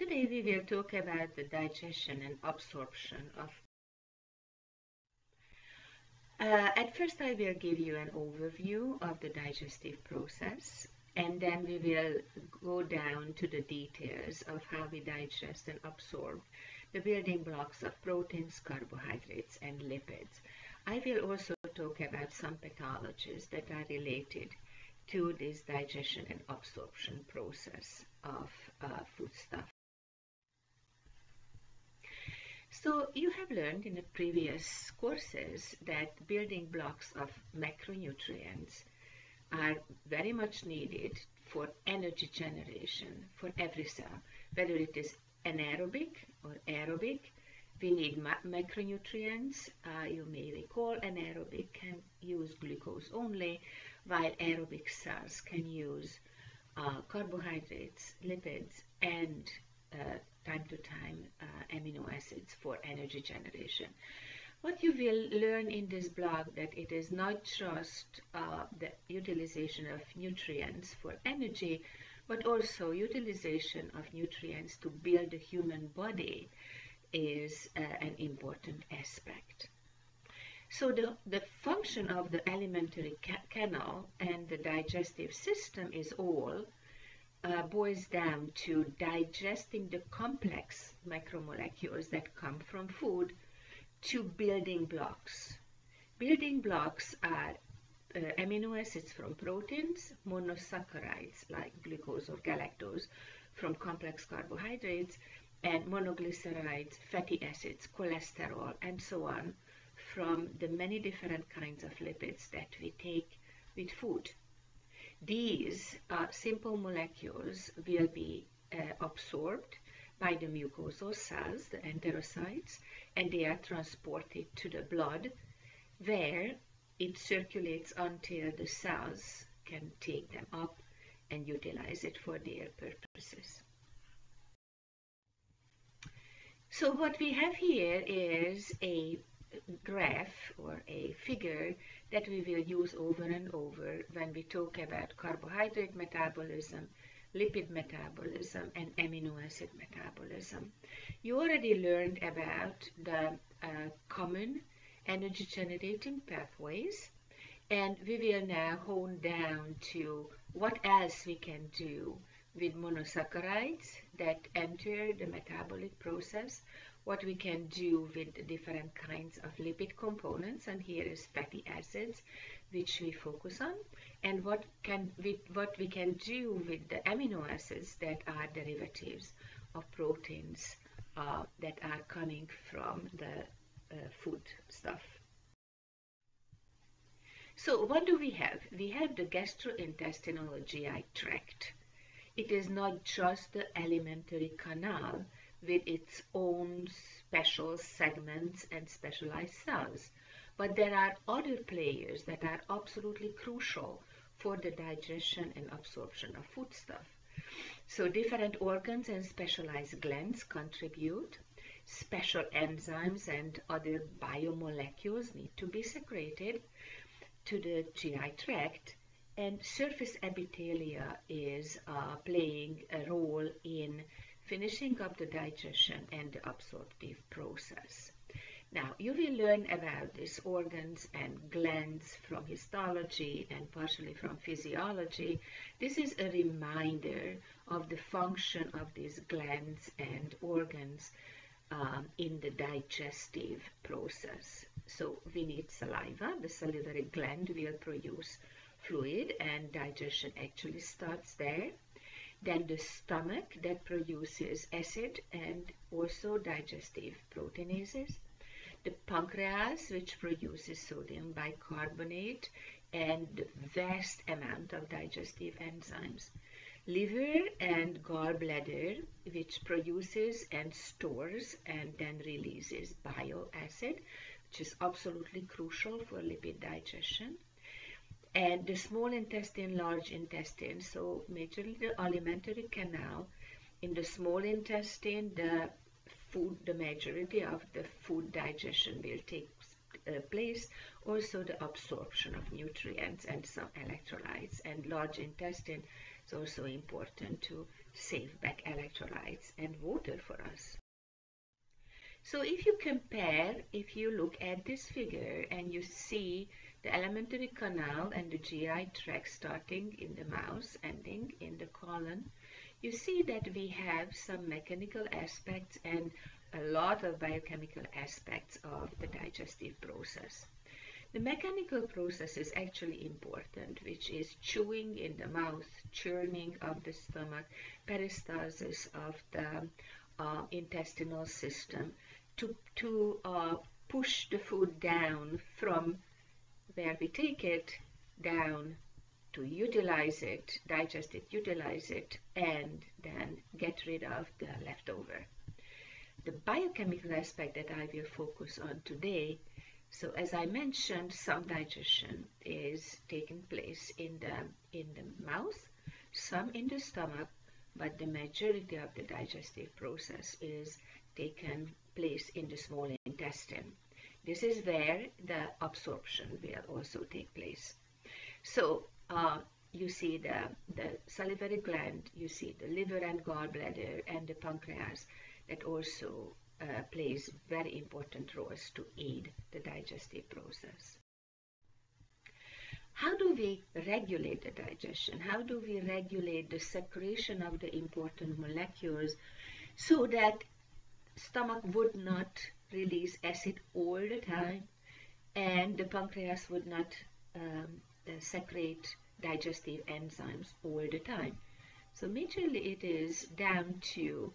Today we will talk about the digestion and absorption of. At first I will give you an overview of the digestive process, and then we will go down to the details of how we digest and absorb the building blocks of proteins, carbohydrates, and lipids. I will also talk about some pathologies that are related to this digestion and absorption process of foodstuff. So you have learned in the previous courses that building blocks of macronutrients are very much needed for energy generation for every cell, whether it is anaerobic or aerobic. We need macronutrients. You may recall anaerobic can use glucose only, while aerobic cells can use carbohydrates, lipids, and time to time amino acids for energy generation. What you will learn in this blog that it is not just the utilization of nutrients for energy, but also utilization of nutrients to build the human body is an important aspect. So the function of the alimentary canal and the digestive system is all boils down to digesting the complex macromolecules that come from food to building blocks. Building blocks are amino acids from proteins, monosaccharides like glucose or galactose from complex carbohydrates, and monoglycerides, fatty acids, cholesterol, and so on from the many different kinds of lipids that we take with food. These simple molecules will be absorbed by the mucosal cells, the enterocytes, and they are transported to the blood, where it circulates until the cells can take them up and utilize it for their purposes. So what we have here is a graph or a figure that we will use over and over when we talk about carbohydrate metabolism, lipid metabolism, and amino acid metabolism. You already learned about the common energy generating pathways, and we will now hone down to what else we can do with monosaccharides that enter the metabolic process, what we can do with the different kinds of lipid components, and here is fatty acids, which we focus on, and what we can do with the amino acids that are derivatives of proteins that are coming from the food stuff. So what do we have? We have the gastrointestinal or GI tract. It is not just the alimentary canal with its own special segments and specialized cells, but there are other players that are absolutely crucial for the digestion and absorption of foodstuff. So different organs and specialized glands contribute. Special enzymes and other biomolecules need to be secreted to the GI tract, and surface epithelia is playing a role in finishing up the digestion and the absorptive process. Now, you will learn about these organs and glands from histology and partially from physiology. This is a reminder of the function of these glands and organs in the digestive process. So we need saliva. The salivary gland will produce fluid, and digestion actually starts there. Then the stomach that produces acid and also digestive proteinases. The pancreas, which produces sodium bicarbonate and the vast amount of digestive enzymes. Liver and gallbladder, which produces and stores and then releases bile acid, which is absolutely crucial for lipid digestion. And the small intestine, large intestine, so majorly the alimentary canal. In the small intestine, the majority of the food digestion will take place, also the absorption of nutrients and some electrolytes, and large intestine, It's also important to save back electrolytes and water for us. So if you compare, if you look at this figure and you see the alimentary canal and the GI tract starting in the mouse, ending in the colon, you see that we have some mechanical aspects and a lot of biochemical aspects of the digestive process. The mechanical process is actually important, which is chewing in the mouth, churning of the stomach, peristalsis of the intestinal system to push the food down from where we take it down to utilize it, digest it, utilize it, and then get rid of the leftover. The biochemical aspect that I will focus on today, so as I mentioned, some digestion is taking place in the mouth, some in the stomach, but the majority of the digestive process is taken place in the small intestine. This is where the absorption will also take place. So you see the salivary gland, you see the liver and gallbladder and the pancreas that also plays very important roles to aid the digestive process. How do we regulate the digestion? How do we regulate the secretion of the important molecules so that stomach would not release acid all the time and the pancreas would not secrete digestive enzymes all the time? So majorly it is down to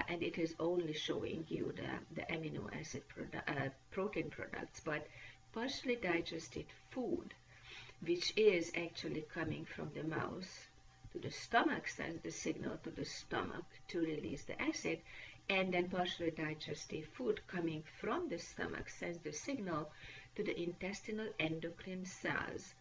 and it is only showing you the amino acid protein products, but partially digested food, which is actually coming from the mouth to the stomach, sends the signal to the stomach to release the acid, and then partially digested food coming from the stomach sends the signal to the intestinal endocrine cells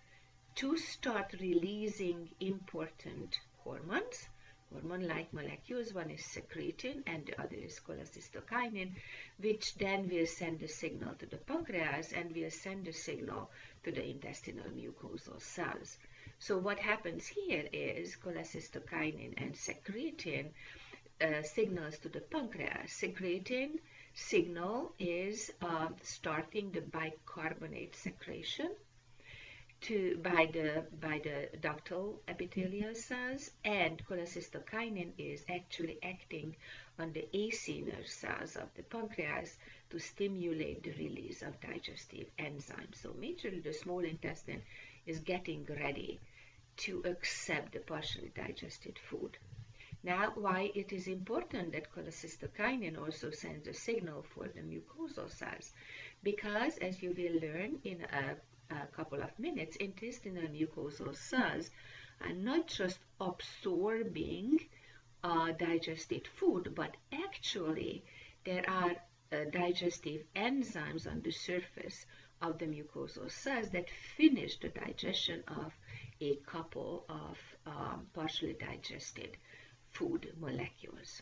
to start releasing important hormones, hormone-like molecules. One is secretin and the other is cholecystokinin, which then will send the signal to the pancreas and will send the signal to the intestinal mucosal cells. So what happens here is cholecystokinin and secretin signals to the pancreas. Secretin signal is starting the bicarbonate secretion by the ductal epithelial cells, and cholecystokinin is actually acting on the acinar cells of the pancreas to stimulate the release of digestive enzymes. So majorly the small intestine is getting ready to accept the partially digested food. Now, why it is important that cholecystokinin also sends a signal for the mucosal cells? Because, as you will learn in a couple of minutes, intestinal mucosal cells are not just absorbing digested food, but actually there are digestive enzymes on the surface of the mucosal cells that finish the digestion of a couple of partially digested food molecules.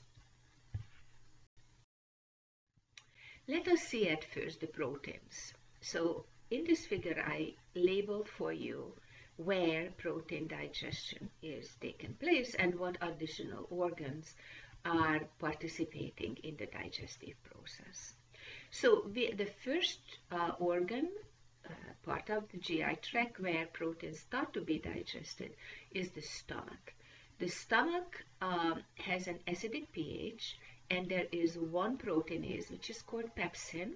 Let us see at first the proteins. So in this figure I labeled for you where protein digestion is taking place and what additional organs are participating in the digestive process. So the first organ, part of the GI tract where proteins start to be digested, is the stomach. The stomach has an acidic pH, and there is one proteinase which is called pepsin,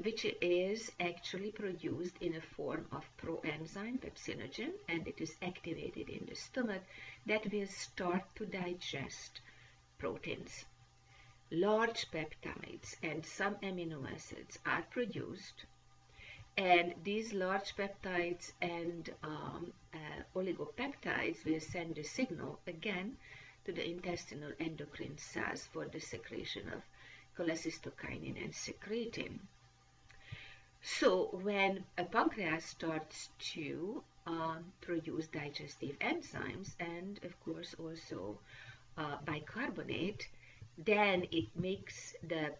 which is actually produced in a form of proenzyme pepsinogen, and it is activated in the stomach that will start to digest proteins. Large peptides and some amino acids are produced, and these large peptides and oligopeptides will send a signal again to the intestinal endocrine cells for the secretion of cholecystokinin and secretin. So when a pancreas starts to produce digestive enzymes and of course also bicarbonate, then it makes the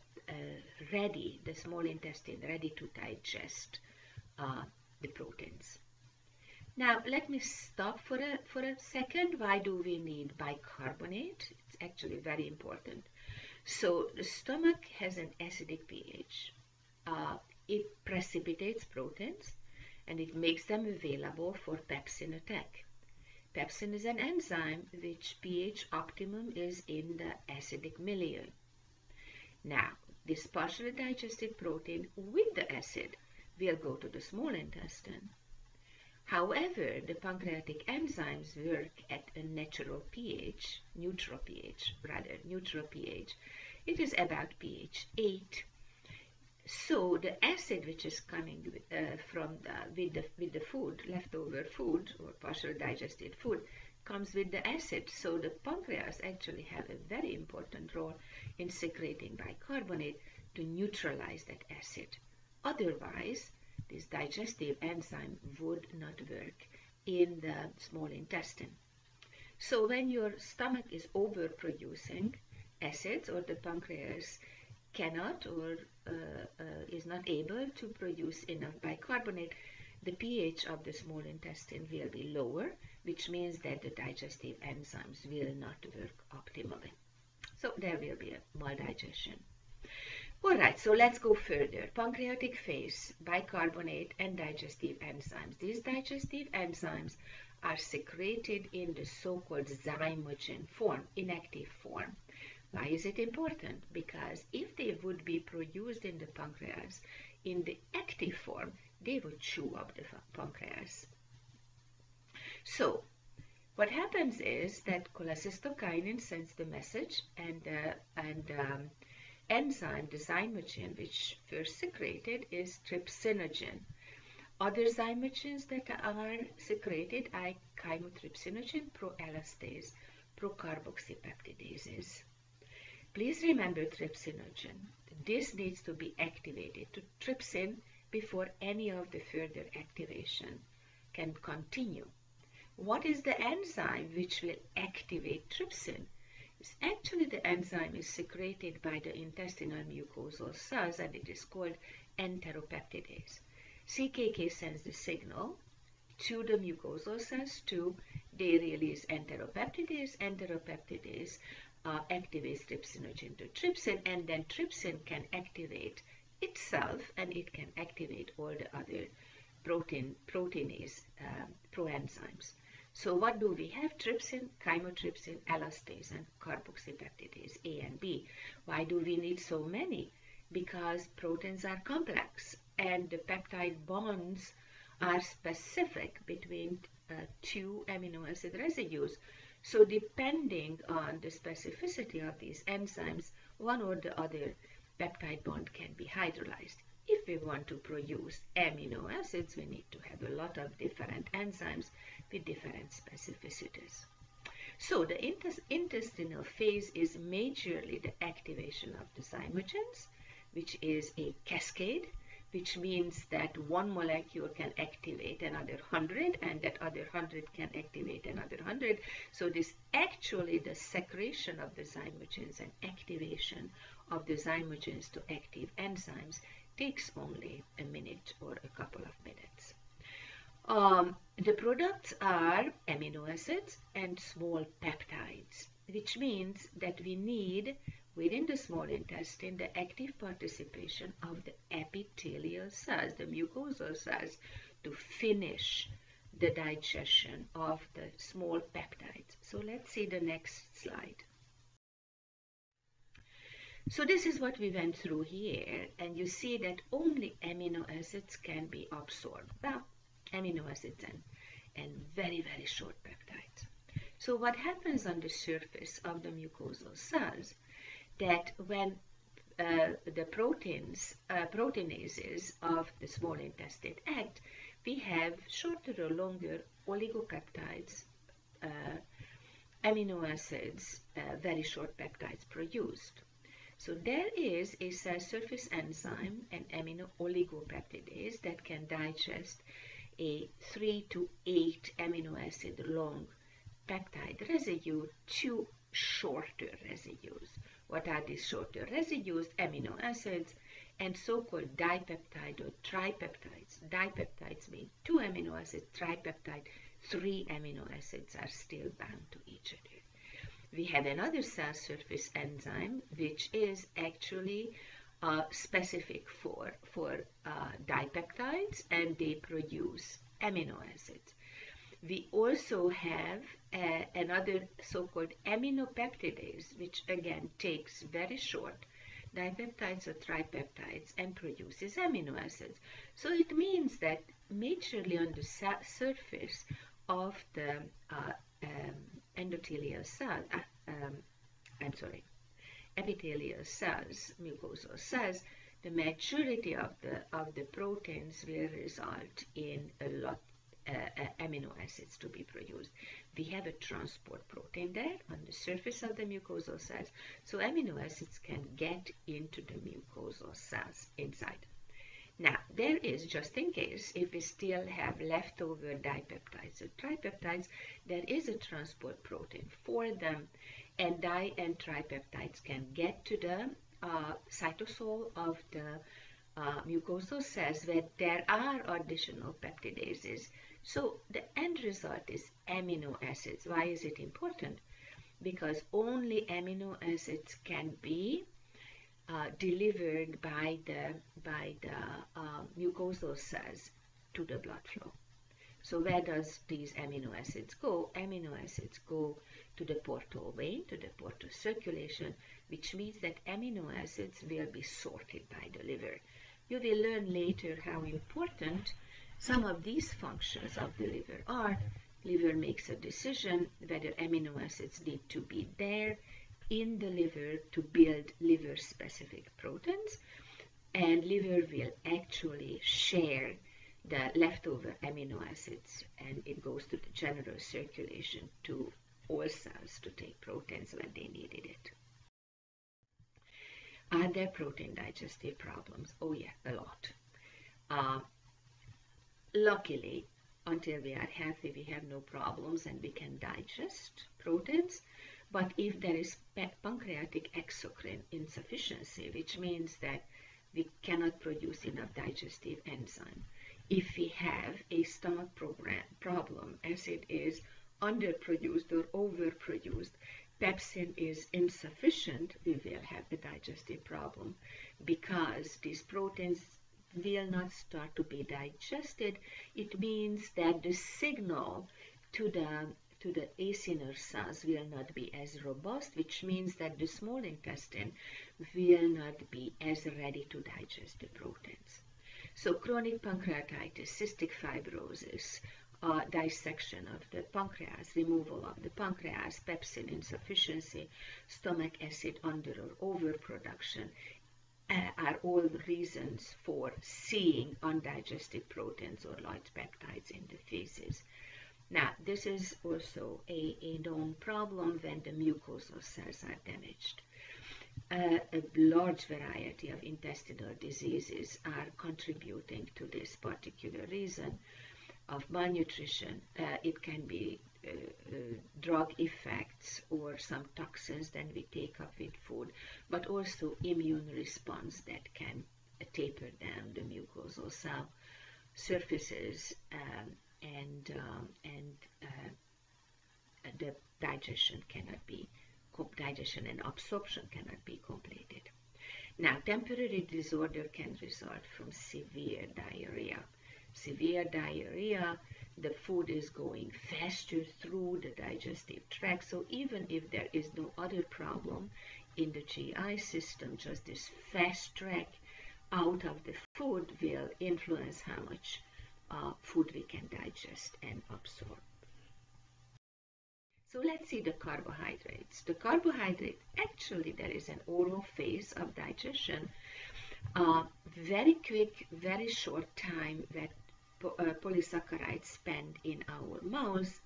small intestine ready to digest the proteins. Now let me stop for a second. Why do we need bicarbonate? It's actually very important. So the stomach has an acidic pH. It precipitates proteins and it makes them available for pepsin attack. Pepsin is an enzyme which pH optimum is in the acidic milieu. Now, this partially digested protein with the acid will go to the small intestine. However, the pancreatic enzymes work at a neutral pH. It is about pH 8. So the acid which is coming with the food, leftover food or partially digested food, comes with the acid. So the pancreas actually have a very important role in secreting bicarbonate to neutralize that acid. Otherwise, this digestive enzyme would not work in the small intestine. So when your stomach is overproducing acids, or the pancreas cannot or is not able to produce enough bicarbonate, the pH of the small intestine will be lower, which means that the digestive enzymes will not work optimally. So there will be a maldigestion. Alright, so let's go further. Pancreatic phase, bicarbonate and digestive enzymes. These digestive enzymes are secreted in the so-called zymogen form, inactive form. Why is it important? Because if they would be produced in the pancreas in the active form, they would chew up the pancreas. So, what happens is that cholecystokinin sends the message, and enzyme, the zymogen, which first secreted is trypsinogen. Other zymogens that are secreted are chymotrypsinogen, proelastase, procarboxypeptidases. Please remember trypsinogen. This needs to be activated to trypsin before any of the further activation can continue. What is the enzyme which will activate trypsin? It's actually the enzyme is secreted by the intestinal mucosal cells, and it is called enteropeptidase. CKK sends the signal to the mucosal cells they release enteropeptidase. Enteropeptidase activates trypsinogen to trypsin, and then trypsin can activate itself, and it can activate all the other proteinase proenzymes. So what do we have? Trypsin, chymotrypsin, elastase, and carboxypeptidase A and B. Why do we need so many? Because proteins are complex and the peptide bonds are specific between two amino acid residues. So depending on the specificity of these enzymes, one or the other peptide bond can be hydrolyzed. If we want to produce amino acids, we need to have a lot of different enzymes with different specificities. So the intestinal phase is majorly the activation of the zymogens, which is a cascade, which means that one molecule can activate another 100, and that other 100 can activate another 100. So this actually the secretion of the zymogens and activation of the zymogens to active enzymes takes only a minute or a couple of minutes. The products are amino acids and small peptides, which means that we need within the small intestine the active participation of the epithelial cells, the mucosal cells, to finish the digestion of the small peptides. So let's see the next slide. So this is what we went through here, and you see that only amino acids can be absorbed. Well, amino acids and very, very short peptides. So what happens on the surface of the mucosal cells, that when the proteinases of the small intestine act, we have shorter or longer oligopeptides, amino acids, very short peptides produced. So there is a cell surface enzyme, an amino oligopeptidase, that can digest a 3 to 8 amino acid long peptide residue to shorter residues. What are these shorter residues? Amino acids and so-called dipeptide or tripeptides. Dipeptides mean 2 amino acids, tripeptide, 3 amino acids are still bound to each other. We have another cell surface enzyme which is actually specific for dipeptides, and they produce amino acids. We also have another so-called aminopeptidase, which again takes very short dipeptides or tripeptides and produces amino acids. So it means that majorly on the surface of the endothelial cell, epithelial cells, mucosal cells, the majority of the proteins will result in a lot amino acids to be produced. We have a transport protein there on the surface of the mucosal cells, so amino acids can get into the mucosal cells inside. Now, there is, just in case, if we still have leftover dipeptides or tripeptides, there is a transport protein for them, and di and tripeptides can get to the cytosol of the mucosal cells where there are additional peptidases. So the end result is amino acids. Why is it important? Because only amino acids can be delivered by the mucosal cells to the blood flow. So where does these amino acids go? Amino acids go to the portal vein, to the portal circulation, which means that amino acids will be sorted by the liver. You will learn later how important some of these functions of the liver are. Liver makes a decision whether amino acids need to be there in the liver to build liver-specific proteins, and liver will actually share the leftover amino acids, and it goes to the general circulation to all cells to take proteins when they needed it. Are there protein digestive problems? Oh yeah, a lot. Luckily, until we are healthy, we have no problems and we can digest proteins. But if there is pancreatic exocrine insufficiency, which means that we cannot produce enough digestive enzyme, if we have a stomach problem, acid is underproduced or overproduced, pepsin is insufficient, we will have a digestive problem because these proteins will not start to be digested. It means that the signal to the acinar cells will not be as robust, which means that the small intestine will not be as ready to digest the proteins. So chronic pancreatitis, cystic fibrosis, dissection of the pancreas, removal of the pancreas, pepsin insufficiency, stomach acid under or overproduction are all reasons for seeing undigested proteins or large peptides in the feces. Now, this is also a known problem when the mucosal cells are damaged. A large variety of intestinal diseases are contributing to this particular reason of malnutrition. It can be drug effects or some toxins that we take up with food, but also immune response that can taper down the mucosal cell surfaces, and the digestion and absorption cannot be completed. Now, temporary disorder can result from severe diarrhea. Severe diarrhea, the food is going faster through the digestive tract, so even if there is no other problem in the GI system, just this fast track out of the food will influence how much food we can digest and absorb. So let's see the carbohydrates. The carbohydrate, actually there is an oral phase of digestion, very quick, very short time that polysaccharides spend in our mouths.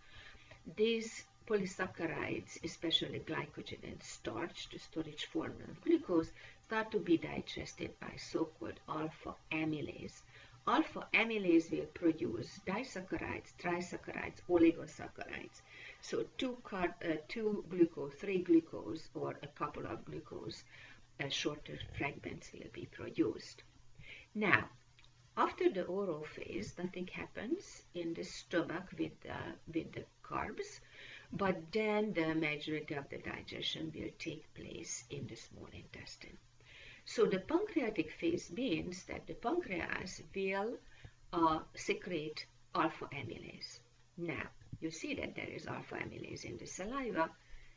These polysaccharides, especially glycogen and starch, the storage form of glucose, start to be digested by so-called alpha amylase. Alpha amylase will produce disaccharides, trisaccharides, oligosaccharides. So two glucose, 3 glucose, or a couple of glucose shorter fragments will be produced. Now, after the oral phase, nothing happens in the stomach with the carbs, but then the majority of the digestion will take place in the small intestine. So the pancreatic phase means that the pancreas will secrete alpha amylase. Now, you see that there is alpha amylase in the saliva,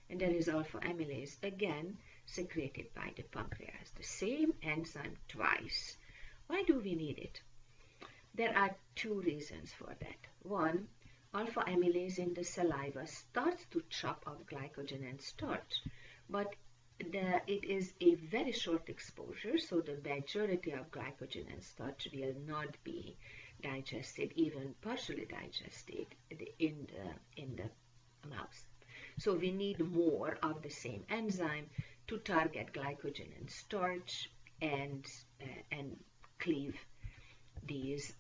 and there is alpha amylase again secreted by the pancreas. The same enzyme twice. Why do we need it? There are two reasons for that. One, alpha amylase in the saliva starts to chop off glycogen and starch, but it is a very short exposure, so the majority of glycogen and starch will not be digested, even partially digested in the mouse. So we need more of the same enzyme to target glycogen and starch and cleave these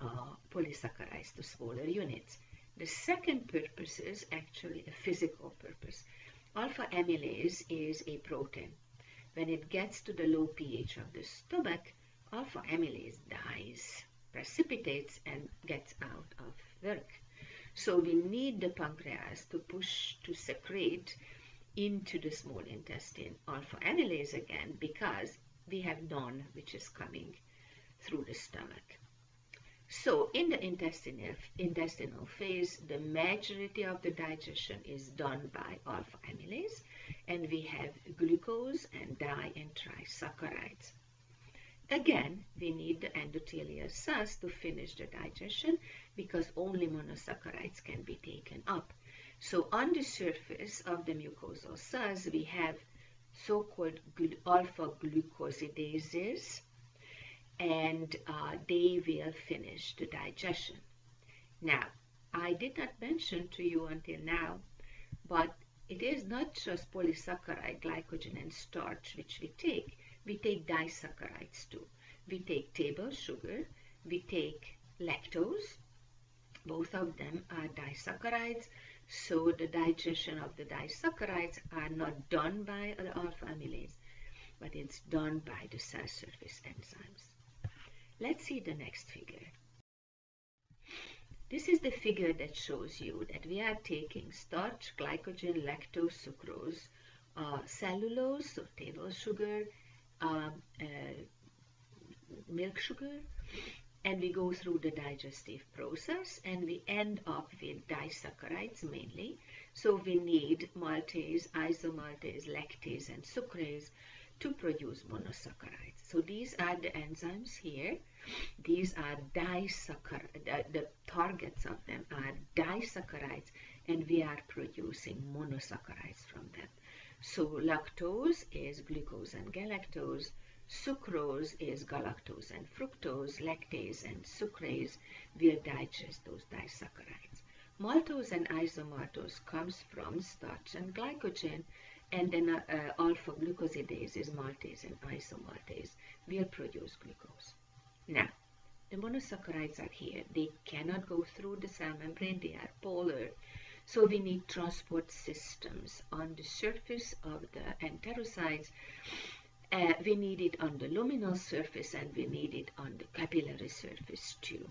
polysaccharides to smaller units. The second purpose is actually a physical purpose. Alpha amylase is a protein. When it gets to the low pH of the stomach, alpha amylase dies, precipitates, and gets out of work. So we need the pancreas to secrete into the small intestine alpha amylase again, because we have none which is coming through the stomach. So in the intestinal phase, the majority of the digestion is done by alpha amylase, and we have glucose and di and trisaccharides. Again, we need the endothelial cells to finish the digestion, because only monosaccharides can be taken up. So on the surface of the mucosal cells, we have so-called alpha glucosidases, and they will finish the digestion. Now, I did not mention to you until now, but it is not just polysaccharide, glycogen, and starch which we take. We take disaccharides too. We take table sugar, we take lactose. Both of them are disaccharides, so the digestion of the disaccharides are not done by the alpha amylase, but it's done by the cell surface enzymes. Let's see the next figure. This is the figure that shows you that we are taking starch, glycogen, lactose, sucrose, cellulose, so table sugar, milk sugar, and we go through the digestive process, and we end up with disaccharides mainly. So we need maltase, isomaltase, lactase, and sucrase to produce monosaccharides. So these are the enzymes here. These are disaccharides. The targets of them are disaccharides, and we are producing monosaccharides from them. So lactose is glucose and galactose, sucrose is galactose and fructose, lactase and sucrase will digest those disaccharides. Maltose and isomaltose comes from starch and glycogen, and then alpha glucosidase is maltase and isomaltase will produce glucose. Now, the monosaccharides are here. They cannot go through the cell membrane. They are polar. So we need transport systems on the surface of the enterocytes. We need it on the luminal surface, and we need it on the capillary surface too.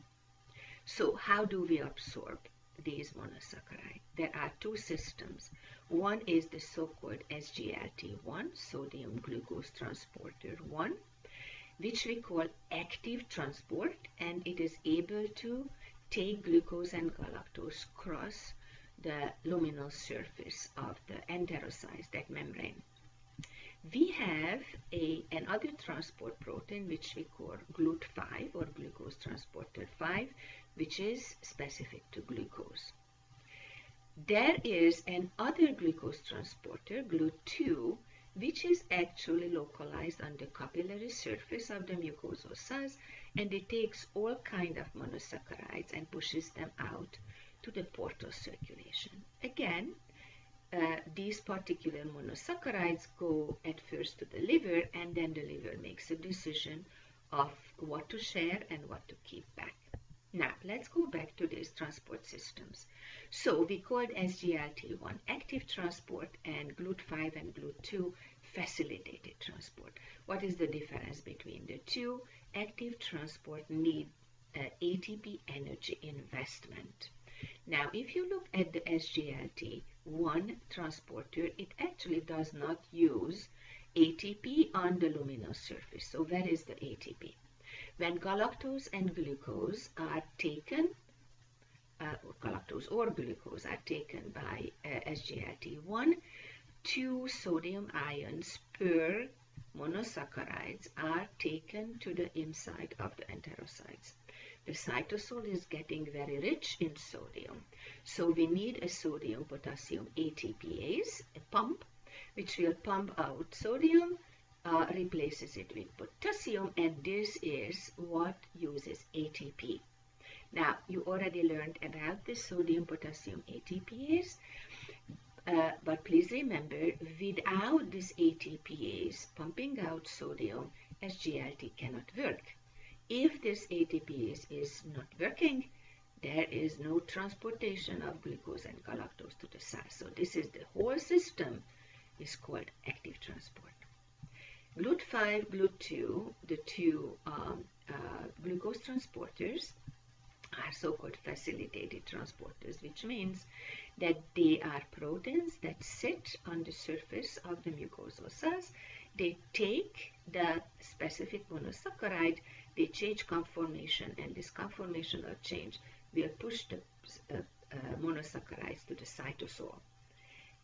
So how do we absorb these monosaccharides? There are two systems. One is the so-called SGLT1, sodium glucose transporter 1, which we call active transport, and it is able to take glucose and galactose across the luminal surface of the enterocytes, that membrane. We have another transport protein which we call GLUT5 or glucose transporter 5, which is specific to glucose. There is another glucose transporter, GLUT2, which is actually localized on the capillary surface of the mucosal cells, and it takes all kinds of monosaccharides and pushes them out to the portal circulation. Again, these particular monosaccharides go at first to the liver, and then the liver makes a decision of what to share and what to keep back. Now, let's go back to these transport systems. So we called SGLT1 active transport, and GLUT5 and GLUT2 facilitated transport. What is the difference between the two? Active transport need ATP energy investment. Now, if you look at the SGLT1 transporter, it actually does not use ATP on the luminous surface. So where is the ATP? When galactose and glucose are taken, galactose or glucose are taken by SGLT1, 2 sodium ions per monosaccharides are taken to the inside of the enterocytes. The cytosol is getting very rich in sodium, so we need a sodium-potassium ATPase, a pump, which will pump out sodium, replaces it with potassium, and this is what uses ATP. Now, you already learned about the sodium-potassium ATPase, but please remember, without this ATPase pumping out sodium, SGLT cannot work. If this ATPase is not working, there is no transportation of glucose and galactose to the cell. So this is the whole system is called active transport. GLUT5, GLUT2, the two glucose transporters are so-called facilitated transporters, which means that they are proteins that sit on the surface of the mucosal cells. They take the specific monosaccharide, they change conformation, and this conformational change will push the monosaccharides to the cytosol.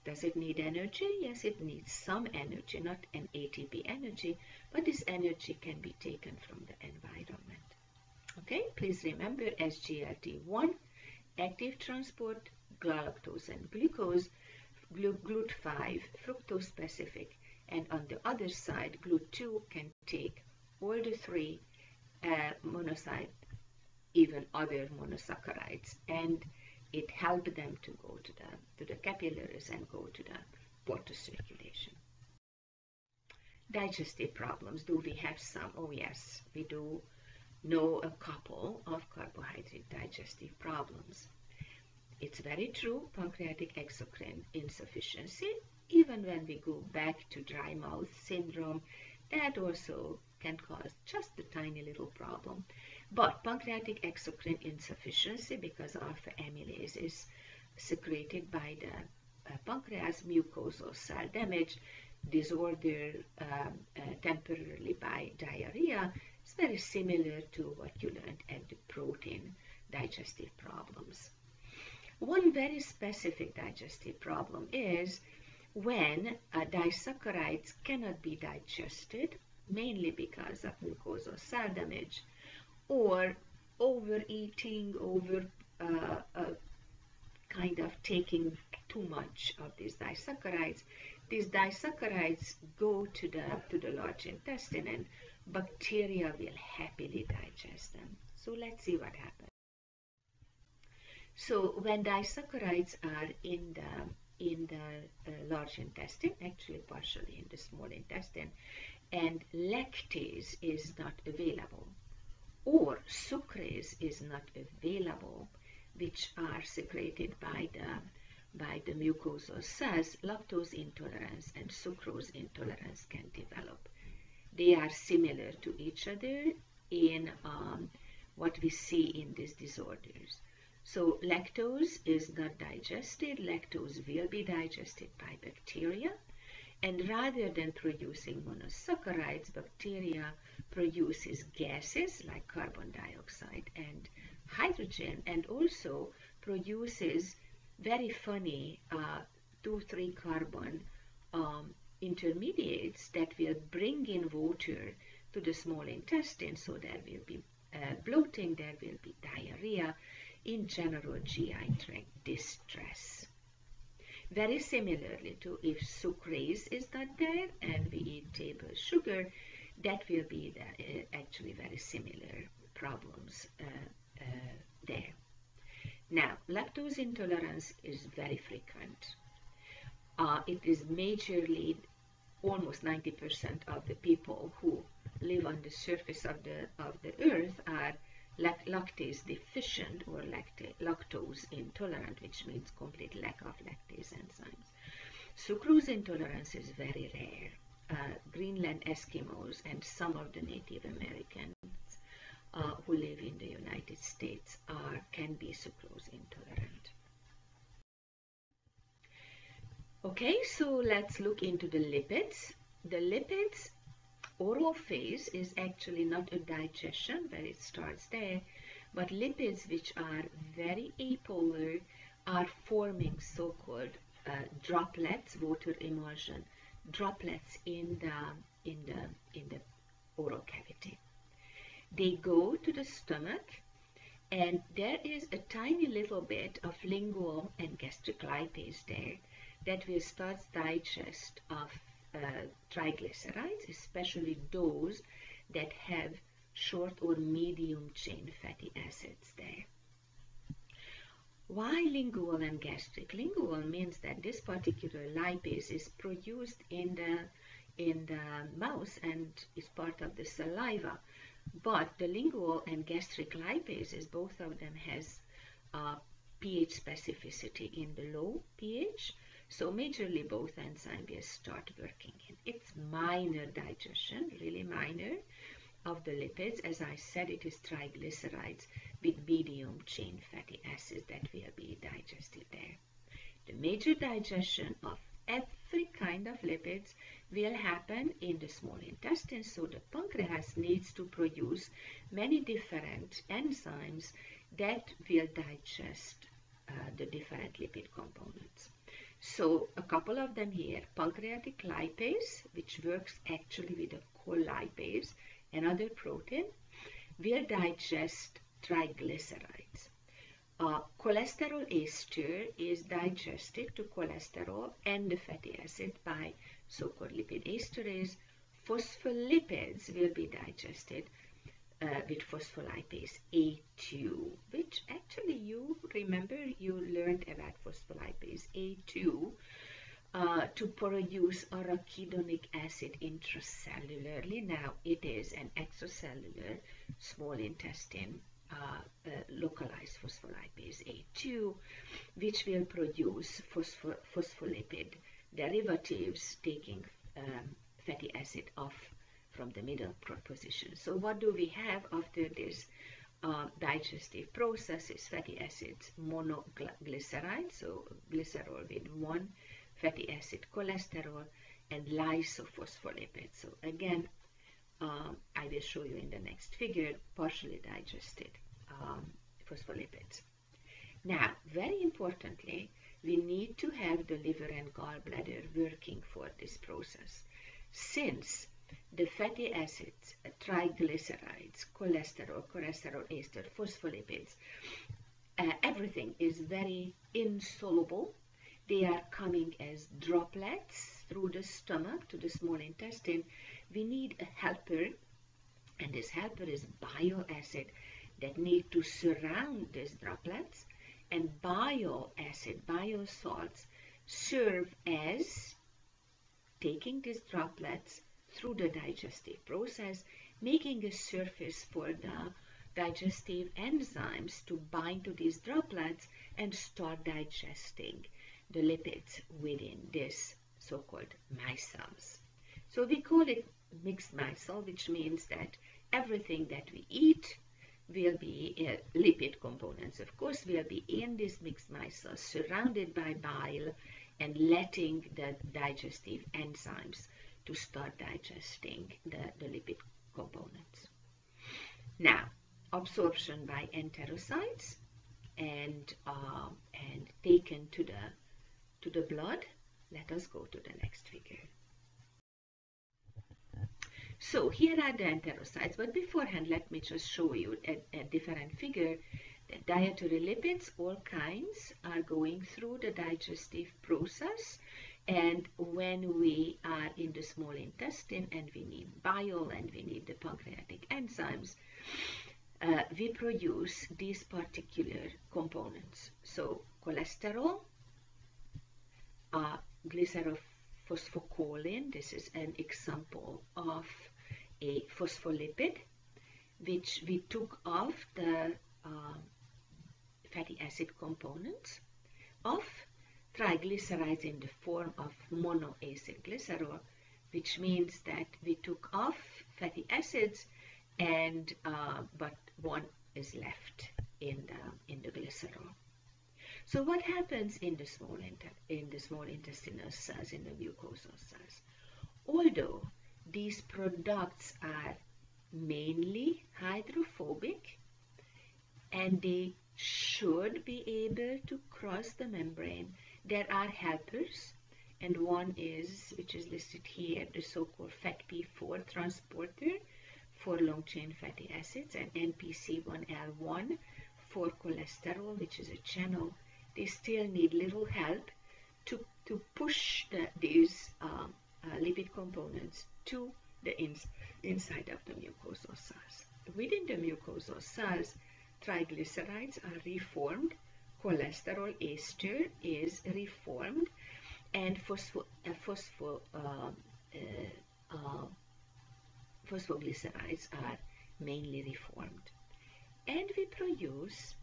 Does it need energy? Yes, it needs some energy, not an ATP energy, but this energy can be taken from the environment. Okay, please remember SGLT1, active transport, galactose and glucose, GLUT5, fructose specific, and on the other side, GLUT2 can take all the three monocyte, even other monosaccharides, and it helped them to go to the capillaries and go to the portal circulation. Digestive problems. Do we have some? Oh yes, we do know a couple of carbohydrate digestive problems. It's very true, pancreatic exocrine insufficiency, even when we go back to dry mouth syndrome, that also can cause just a tiny little problem. But pancreatic exocrine insufficiency, because alpha amylase is secreted by the pancreas, mucosal cell damage, disorder temporarily by diarrhea, is very similar to what you learned at the protein digestive problems. One very specific digestive problem is when disaccharides cannot be digested, mainly because of mucosal cell damage, or overeating, kind of taking too much of these disaccharides. These disaccharides go to the large intestine, and bacteria will happily digest them. So let's see what happens. So when disaccharides are in the large intestine, actually partially in the small intestine, and lactase is not available, or sucrase is not available, which are secreted by the mucosal cells, lactose intolerance and sucrose intolerance can develop. They are similar to each other in what we see in these disorders. So lactose is not digested. Lactose will be digested by bacteria, and rather than producing monosaccharides, bacteria produces gases like carbon dioxide and hydrogen, and also produces very funny 2,3 carbon intermediates that will bring in water to the small intestine, so there will be bloating, there will be diarrhea, in general GI tract distress. Very similarly to if sucrase is not there and we eat table sugar, that will be actually very similar problems there. Now, lactose intolerance is very frequent. It is majorly, almost 90% of the people who live on the surface of the earth are lactase deficient or lactose intolerant, which means complete lack of lactase enzymes. Sucrose intolerance is very rare. Greenland Eskimos and some of the Native Americans who live in the United States can be sucrose intolerant. Okay, so let's look into the lipids. The lipids oral phase is actually not a digestion where it starts there, but lipids which are very apolar are forming so-called droplets, water emulsion droplets in the oral cavity. They go to the stomach, and there is a tiny little bit of lingual and gastric lipase there that will start digest of triglycerides, especially those that have short or medium chain fatty acids there. Why lingual and gastric? Lingual means that this particular lipase is produced in the mouth and is part of the saliva. But the lingual and gastric lipases, both of them has pH specificity in the low pH. So majorly both enzymes will start working in. It's minor digestion, really minor, of the lipids. As I said, it is triglycerides with medium chain fatty acids that will be digested there. The major digestion of every kind of lipids will happen in the small intestine, so the pancreas needs to produce many different enzymes that will digest the different lipid components. So a couple of them here: pancreatic lipase, which works actually with a colipase, another protein, will digest triglycerides. Cholesterol ester is digested to cholesterol and the fatty acid by so-called lipid esterase. Phospholipids will be digested with phospholipase A2, which actually you remember you learned about phospholipase A2 to produce arachidonic acid intracellularly. Now it is an extracellular small intestine localized phospholipase A2, which will produce phospholipid derivatives, taking fatty acid off from the middle position. So what do we have after this digestive process? Is fatty acids monoglyceride, so glycerol with one fatty acid, cholesterol, and lysophospholipid. So again, I will show you in the next figure, partially digested phospholipids. Now, very importantly, we need to have the liver and gallbladder working for this process. Since the fatty acids, triglycerides, cholesterol ester, phospholipids, everything is very insoluble. They are coming as droplets through the stomach to the small intestine. We need a helper, and this helper is bile acid that need to surround these droplets, and bile acid, bile salts, serve as taking these droplets through the digestive process, making a surface for the digestive enzymes to bind to these droplets and start digesting the lipids within this so-called micelles. So we call it mixed micelle, which means that everything that we eat will be lipid components, of course, will be in this mixed micelle, surrounded by bile and letting the digestive enzymes to start digesting the lipid components. Now, absorption by enterocytes and taken to the blood. Let us go to the next figure. So here are the enterocytes, but beforehand let me just show you a different figure. The dietary lipids, all kinds, are going through the digestive process, and when we are in the small intestine and we need bile and we need the pancreatic enzymes, we produce these particular components. So cholesterol, glycerophosphocholine, this is an example of a phospholipid which we took off the fatty acid components of triglycerides in the form of monoacylglycerol, which means that we took off fatty acids, and but one is left in the glycerol. So what happens in the small intestinal cells, in the mucosal cells? Although these products are mainly hydrophobic and they should be able to cross the membrane, there are helpers, and one is, which is listed here, the so-called FATP4 transporter for long-chain fatty acids, and NPC1L1 for cholesterol, which is a channel. They still need little help to push these lipid components to the inside of the mucosal cells. Within the mucosal cells, triglycerides are reformed, cholesterol ester is reformed, and phosphoglycerides are mainly reformed. And we produce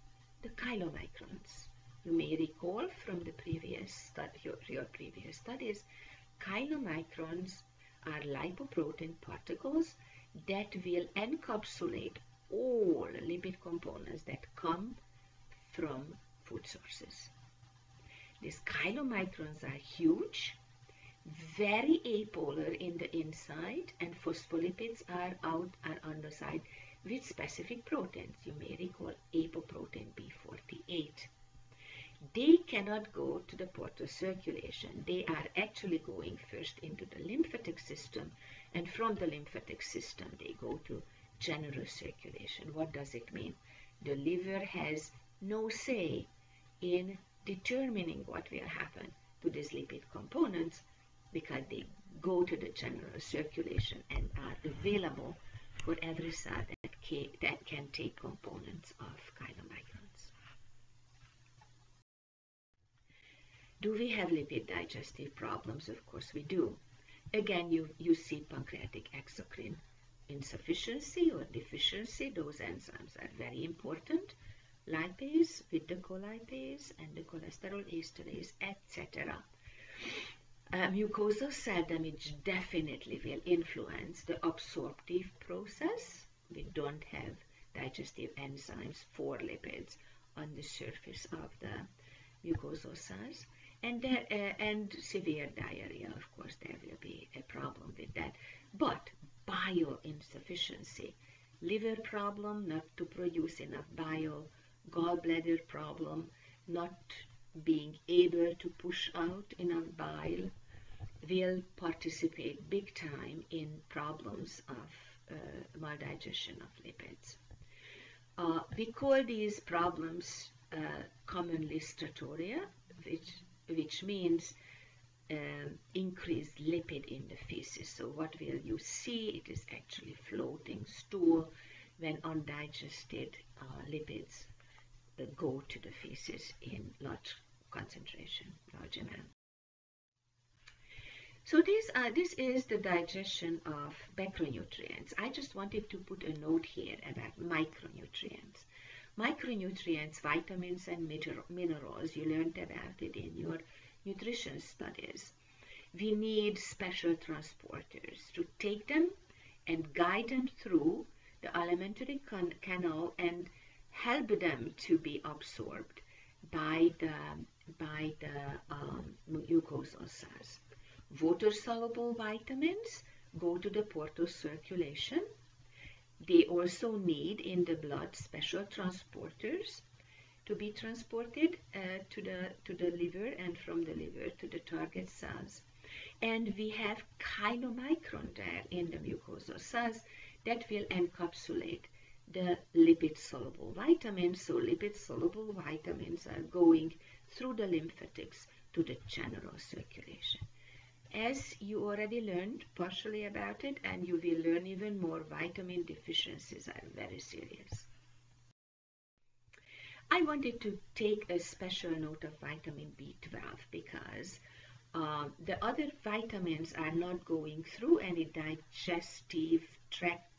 the chylomicrons. You may recall from the previous your previous studies, chylomicrons are lipoprotein particles that will encapsulate all lipid components that come from food sources. These chylomicrons are huge, very apolar in the inside, and phospholipids are on the side with specific proteins. You may recall apoprotein B48. They cannot go to the portal circulation. They are actually going first into the lymphatic system, and from the lymphatic system they go to general circulation. What does it mean? The liver has no say in determining what will happen to these lipid components, because they go to the general circulation and are available for every cell that can take components of chylomicrons. Do we have lipid digestive problems? Of course we do. Again, you see pancreatic exocrine insufficiency or deficiency. Those enzymes are very important. Lipase with the colipase and the cholesterol esterase, etc. Mucosal cell damage definitely will influence the absorptive process. We don't have digestive enzymes for lipids on the surface of the mucosal cells. And severe diarrhea, of course, there will be a problem with that. But bile insufficiency, liver problem, not to produce enough bile, gallbladder problem, not being able to push out enough bile, will participate big time in problems of maldigestion of lipids. We call these problems commonly steatorrhea, which means increased lipid in the feces. So what will you see? It is actually floating stool when undigested lipids go to the feces in large concentration, large amount. So this is the digestion of macronutrients. I just wanted to put a note here about micronutrients. Micronutrients, vitamins and minerals, you learned about it in your nutrition studies. We need special transporters to take them and guide them through the alimentary canal and help them to be absorbed by the mucosal cells. Water-soluble vitamins go to the portal circulation. They also need in the blood special transporters to be transported to the liver, and from the liver to the target cells. And we have chylomicron there in the mucosal cells that will encapsulate the lipid-soluble vitamins. So lipid-soluble vitamins are going through the lymphatics to the general circulation. As you already learned partially about it, and you will learn even more, vitamin deficiencies are very serious. I wanted to take a special note of vitamin B12 because the other vitamins are not going through any digestive tract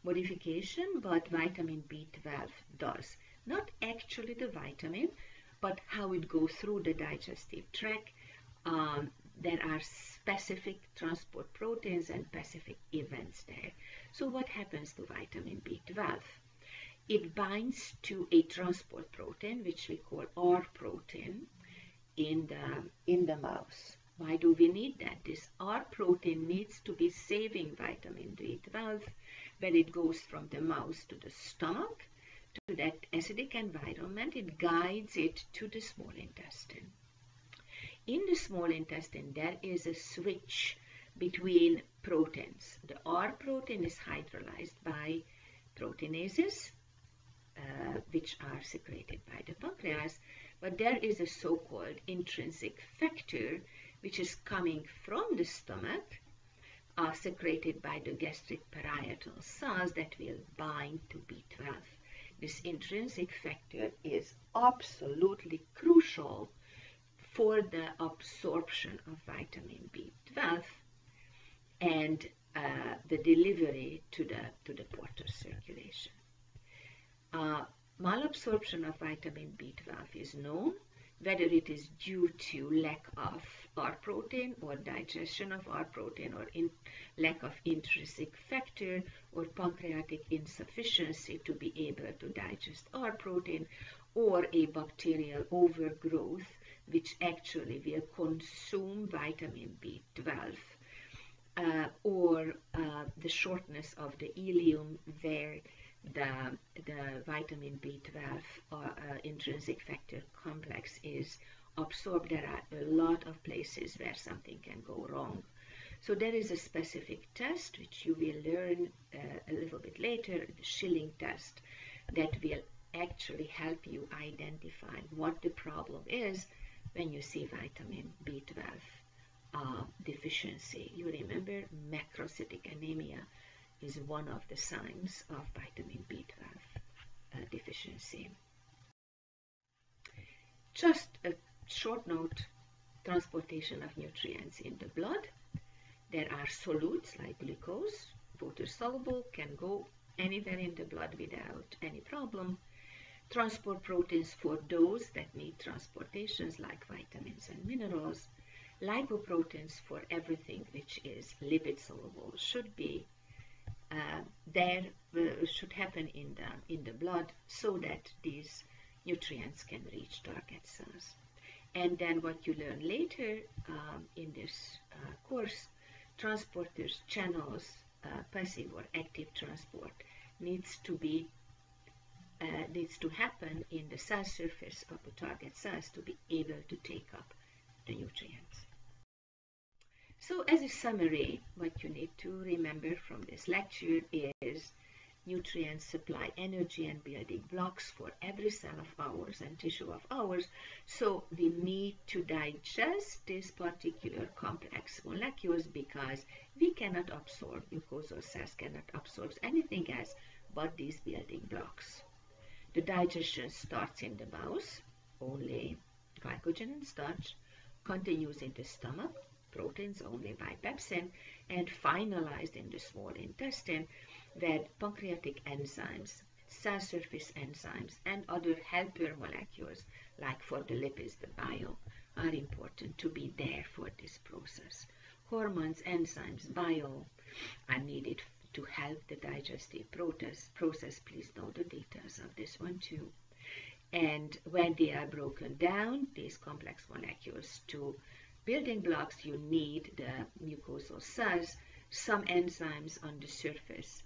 modification, but vitamin B12 does. Not actually the vitamin, but how it goes through the digestive tract. there are specific transport proteins and specific events there. So what happens to vitamin B12? It binds to a transport protein, which we call R protein, in the mouse. Why do we need that? This R protein needs to be saving vitamin B12 when it goes from the mouse to the stomach, to that acidic environment. It guides it to the small intestine. In the small intestine, there is a switch between proteins. The R protein is hydrolyzed by proteinases, which are secreted by the pancreas, but there is a so-called intrinsic factor which is coming from the stomach, secreted by the gastric parietal cells that will bind to B12. This intrinsic factor is absolutely crucial for the absorption of vitamin B12 and the delivery to the portal circulation. Malabsorption of vitamin B12 is known, whether it is due to lack of R protein or digestion of R protein or lack of intrinsic factor or pancreatic insufficiency to be able to digest R protein, or a bacterial overgrowth which actually will consume vitamin B12, or the shortness of the ileum where the vitamin B12 intrinsic factor complex is absorbed. There are a lot of places where something can go wrong. So there is a specific test which you will learn a little bit later, the Schilling test, that will actually help you identify what the problem is when you see vitamin B12 deficiency. You remember macrocytic anemia is one of the signs of vitamin B12 deficiency. Just a short note, transportation of nutrients in the blood. There are solutes like glucose, water soluble, can go anywhere in the blood without any problem. Transport proteins for those that need transportations like vitamins and minerals. Lipoproteins for everything which is lipid soluble should be should happen in the blood so that these nutrients can reach target cells. And then what you learn later in this course, transporters, channels, passive or active transport needs to happen in the cell surface of the target cells to be able to take up the nutrients. So as a summary, what you need to remember from this lecture is nutrients supply energy and building blocks for every cell of ours and tissue of ours. So we need to digest these particular complex molecules because we cannot absorb, mucosal cells cannot absorb anything else but these building blocks. The digestion starts in the mouth, only glycogen and starch, continues in the stomach, proteins only by pepsin, and finalized in the small intestine, where pancreatic enzymes, cell surface enzymes, and other helper molecules, like for the lipids, the BIOCH, are important to be there for this process. Hormones, enzymes, BIOCH are needed to help the digestive process. Please know the details of this one too. And when they are broken down, these complex molecules, to building blocks, you need the mucosal cells, some enzymes on the surface,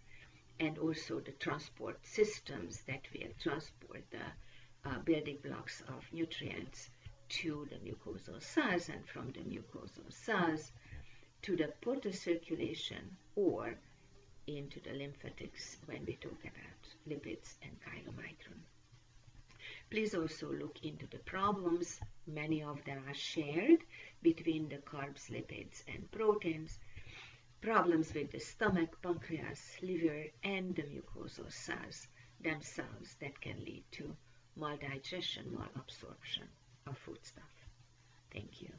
and also the transport systems that will transport the building blocks of nutrients to the mucosal cells, and from the mucosal cells to the portal circulation or into the lymphatics when we talk about lipids and chylomicron. Please also look into the problems. Many of them are shared between the carbs, lipids, and proteins. Problems with the stomach, pancreas, liver, and the mucosal cells themselves that can lead to maldigestion, malabsorption of foodstuff. Thank you.